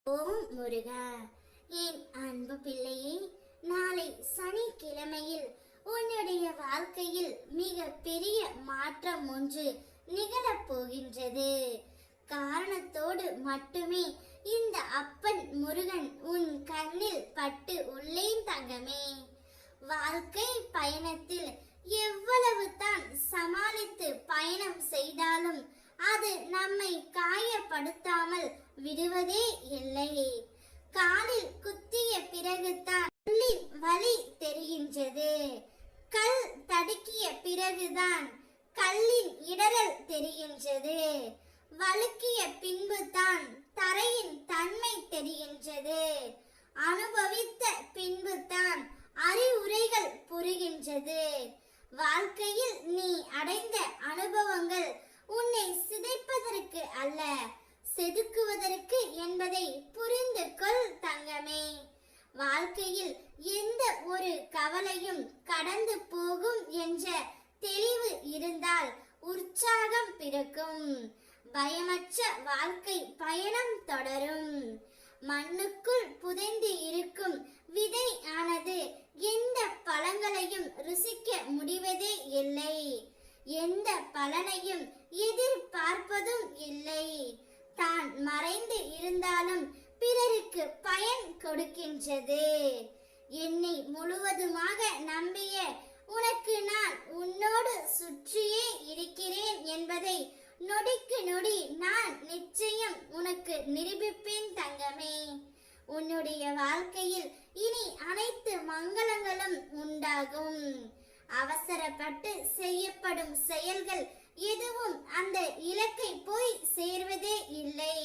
ஓம் முருகா. என் அன்பு பிள்ளையே, நாளை சனிக்கிழமையில் உன்னுடைய வாழ்க்கையில் மிக பெரிய மாற்றம் ஒன்று நிகழப் போகின்றது. காரணத்தோடு மட்டுமே இந்த அப்பன் முருகன் உன் கண்ணில் பட்டு உள்ளேன் தங்கமே. வாழ்க்கை பயணத்தில் எவ்வளவு தான் சமாளித்து பயணம் செய்தாலும் அது நம்மை காயப்படுத்தாமல் விடுவதே இல்லை. காலில் குத்திய பிறகுதான் வலி தெரிகின்றது. கல் தடுக்கிய பிறகுதான் கல்லின் இடரல் தெரிகின்றது. வழுக்கிய பின்புதான் தரையின் தன்மை தெரிகின்றது. அனுபவித்த பின்புதான் அறிவுரைகள் புரிகின்றது. வாழ்க்கையில் நீ அடைந்த அனுபவங்கள் உன்னை சிதைப்பதற்கு அல்ல, செதுக்குவதற்கு என்பதை புரிந்து கொள் தங்கமே. வாழ்க்கையில் எந்த ஒரு கவலையும் கடந்து போகும் என்ற தெளிவு இருந்தால் உற்சாகம் பிறக்கும். பயமற்ற வாழ்க்கை பயணம் தொடரும். மண்ணுக்குள் புதைந்து இருக்கும் விதை ஆனது எந்த பழங்களையும் ருசிக்க முடிவதே இல்லை. எந்த பலனையும் எதிர்பார்ப்பதும் இல்லை. தான் மறைந்து இருந்தாலும் பிறருக்கு பயன் கொடுக்கின்றது. என்னை முழுவதுமாக நம்பிய உனக்கு நான் உன்னோடு சுற்றியே இருக்கிறேன் என்பதை நொடிக்கு நொடி நான் நிச்சயம் உனக்கு நிரூபிப்பேன் தங்கமே. உன்னுடைய வாழ்க்கையில் இனி அனைத்து மங்களங்களும் உண்டாகும். அவசரப்பட்டு செய்யப்படும் செயல்கள் எதுவும் அந்த இலக்கை போய் சேர்வதே இல்லை.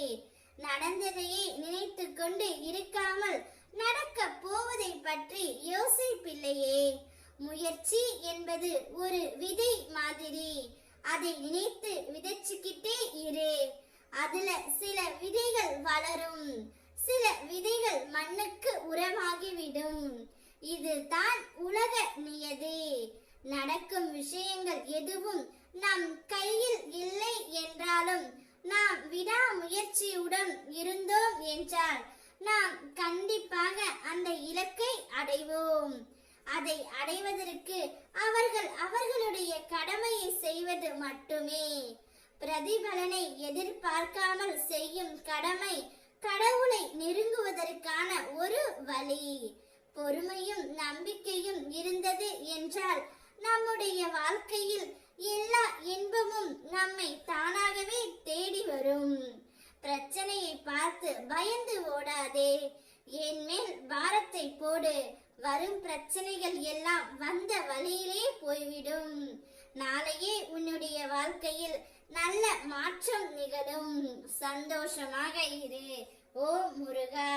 நடந்ததையே நினைத்து கொண்டு இருக்காமல் நடக்க போவதை பற்றி யோசிப்பில்லையே. முயற்சி என்பது ஒரு விதை மாதிரி. அதை நினைத்து விதைச்சுக்கிட்டே இரு. அதுல சில விதைகள் வளரும், சில விதைகள் மண்ணுக்கு உரமாகிவிடும். இதுதான் உலக நியதி. நடக்கும் விஷயங்கள் எதுவும் நம் கையில் இல்லை என்றாலும் நாம் விடாமுயற்சியுடன் இருந்தோம் என்றால் நாம் கண்டிப்பாக அந்த இலக்கை அடைவோம். அதை அடைவதற்கு அவர்களுடைய கடமையை செய்வது மட்டுமே. பிரதிபலனை எதிர்பார்க்காமல் செய்யும் கடமை கடவுளை நெருங்குவதற்கான ஒரு வழி. பொறுமையும் நம்பிக்கையும் இருந்தது என்றால் நம்முடைய வாழ்க்கையில் எல்லா இன்பமும் நம்மை தானாகவே தேடி வரும். பிரச்சனையை பார்த்து பயந்து ஓடாதே. என் மேல் பாரத்தை போடு. வரும் பிரச்சனைகள் எல்லாம் வந்த வழியிலே போய்விடும். நாளையே உன்னுடைய வாழ்க்கையில் நல்ல மாற்றம் நிகழும். சந்தோஷமாக இரு. ஓம் முருகா.